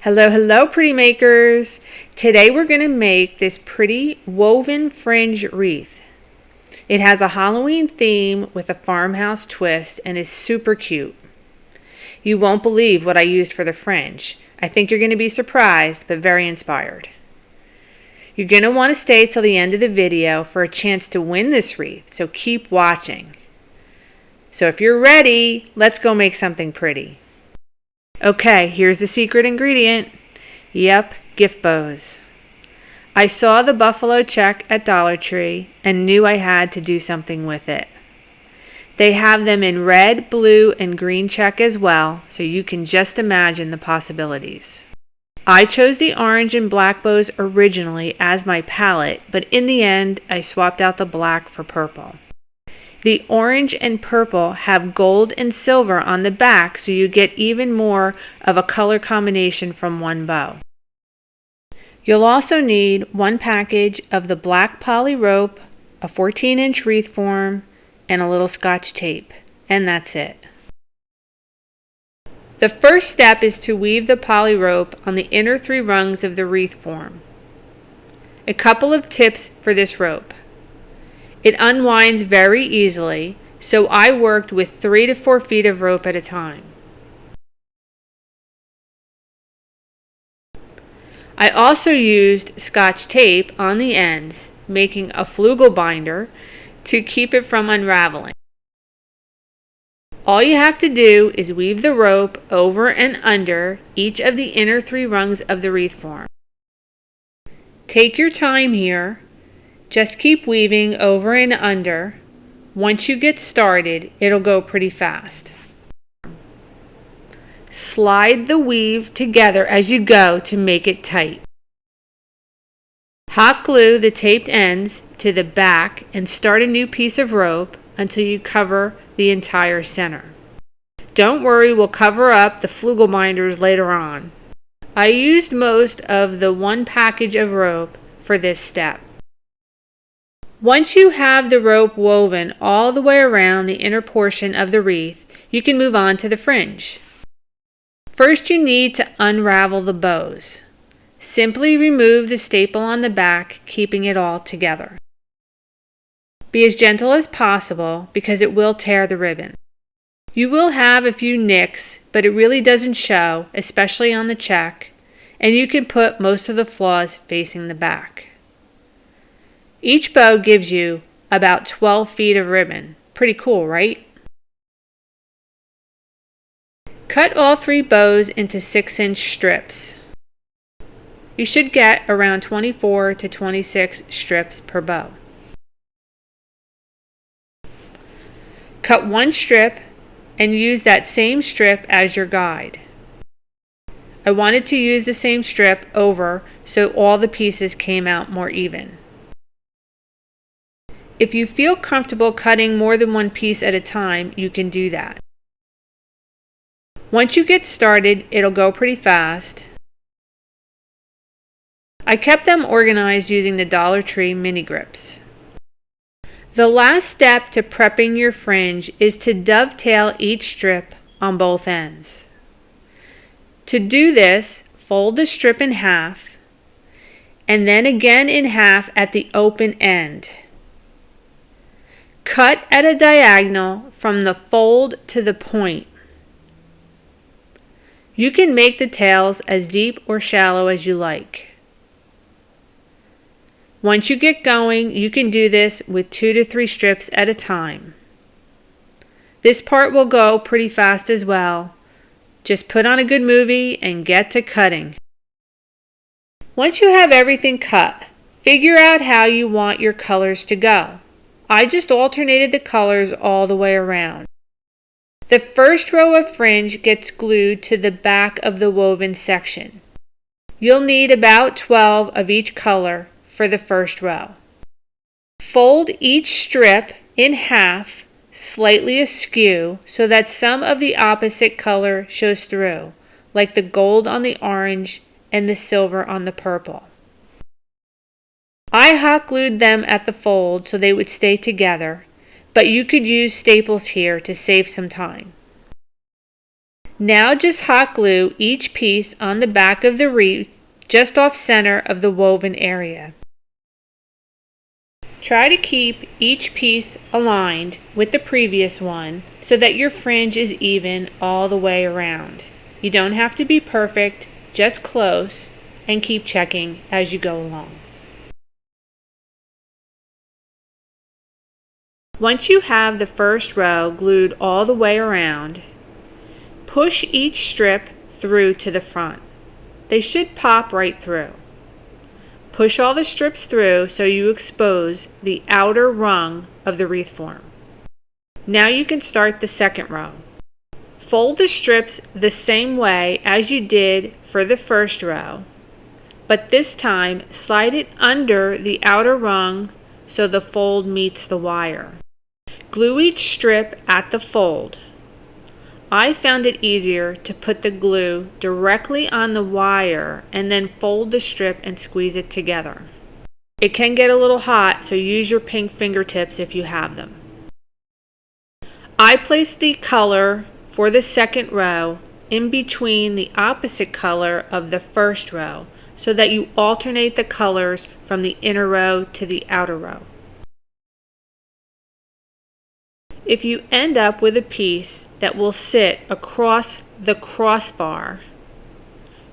Hello, hello, pretty makers. Today we're going to make this pretty woven fringe wreath. It has a Halloween theme with a farmhouse twist and is super cute. You won't believe what I used for the fringe. I think you're going to be surprised, but very inspired. You're going to want to stay till the end of the video for a chance to win this wreath, so keep watching. So if you're ready, let's go make something pretty. Okay, here's the secret ingredient. Yep, gift bows. I saw the buffalo check at Dollar Tree and knew I had to do something with it. They have them in red, blue, and green check as well, so you can just imagine the possibilities. I chose the orange and black bows originally as my palette, but in the end, I swapped out the black for purple. The orange and purple have gold and silver on the back, so you get even more of a color combination from one bow. You'll also need one package of the black poly rope, a 14-inch wreath form, and a little Scotch tape, and that's it. The first step is to weave the poly rope on the inner 3 rungs of the wreath form. A couple of tips for this rope. It unwinds very easily, so I worked with 3 to 4 feet of rope at a time. I also used Scotch tape on the ends, making a flugel binder to keep it from unraveling. All you have to do is weave the rope over and under each of the inner 3 rungs of the wreath form. Take your time here. Just keep weaving over and under. Once you get started, it'll go pretty fast. Slide the weave together as you go to make it tight. Hot glue the taped ends to the back and start a new piece of rope until you cover the entire center. Don't worry, we'll cover up the flugel binders later on. I used most of the one package of rope for this step. Once you have the rope woven all the way around the inner portion of the wreath, you can move on to the fringe. First, you need to unravel the bows. Simply remove the staple on the back, keeping it all together. Be as gentle as possible because it will tear the ribbon. You will have a few nicks, but it really doesn't show, especially on the check, and you can put most of the flaws facing the back. Each bow gives you about 12 feet of ribbon. Pretty cool, right? Cut all 3 bows into 6-inch strips. You should get around 24 to 26 strips per bow. Cut 1 strip and use that same strip as your guide. I wanted to use the same strip over so all the pieces came out more even. If you feel comfortable cutting more than 1 piece at a time, you can do that. Once you get started, it'll go pretty fast. I kept them organized using the Dollar Tree mini grips. The last step to prepping your fringe is to dovetail each strip on both ends. To do this, fold the strip in half and then again in half at the open end. Cut at a diagonal from the fold to the point. You can make the tails as deep or shallow as you like. Once you get going, you can do this with 2 to 3 strips at a time. This part will go pretty fast as well. Just put on a good movie and get to cutting. Once you have everything cut, figure out how you want your colors to go. I just alternated the colors all the way around. The first row of fringe gets glued to the back of the woven section. You'll need about 12 of each color for the first row. Fold each strip in half, slightly askew, so that some of the opposite color shows through, like the gold on the orange and the silver on the purple. I hot glued them at the fold so they would stay together, but you could use staples here to save some time. Now just hot glue each piece on the back of the wreath just off center of the woven area. Try to keep each piece aligned with the previous one so that your fringe is even all the way around. You don't have to be perfect, just close, and keep checking as you go along. Once you have the first row glued all the way around, push each strip through to the front. They should pop right through. Push all the strips through so you expose the outer rung of the wreath form. Now you can start the second row. Fold the strips the same way as you did for the first row, but this time slide it under the outer rung so the fold meets the wire. Glue each strip at the fold. I found it easier to put the glue directly on the wire and then fold the strip and squeeze it together. It can get a little hot, so use your pink fingertips if you have them. I placed the color for the second row in between the opposite color of the first row so that you alternate the colors from the inner row to the outer row. If you end up with a piece that will sit across the crossbar,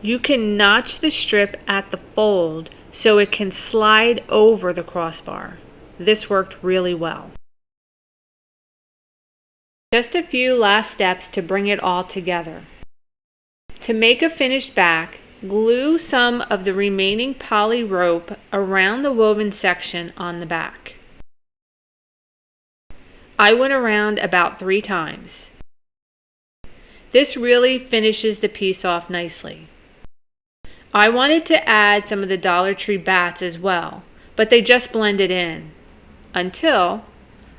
you can notch the strip at the fold so it can slide over the crossbar. This worked really well. Just a few last steps to bring it all together. To make a finished back, glue some of the remaining poly rope around the woven section on the back. I went around about 3 times. This really finishes the piece off nicely. I wanted to add some of the Dollar Tree bats as well, but they just blended in until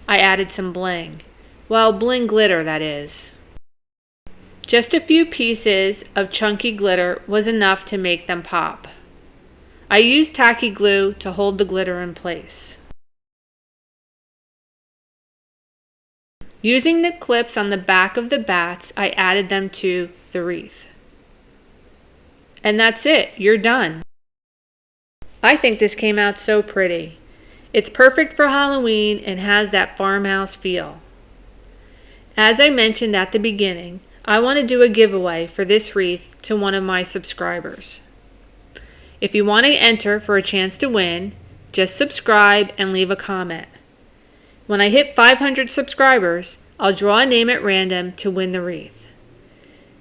I added some bling. Well, bling glitter, that is. Just a few pieces of chunky glitter was enough to make them pop. I used tacky glue to hold the glitter in place. Using the clips on the back of the bats, I added them to the wreath. And that's it, you're done. I think this came out so pretty. It's perfect for Halloween and has that farmhouse feel. As I mentioned at the beginning, I want to do a giveaway for this wreath to one of my subscribers. If you want to enter for a chance to win, just subscribe and leave a comment. When I hit 500 subscribers, I'll draw a name at random to win the wreath.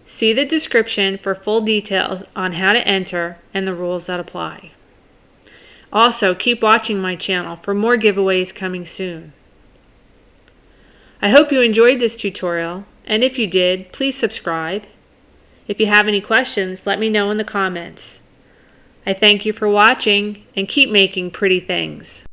See the description for full details on how to enter and the rules that apply. Also, keep watching my channel for more giveaways coming soon. I hope you enjoyed this tutorial, and if you did, please subscribe. If you have any questions, let me know in the comments. I thank you for watching and keep making pretty things.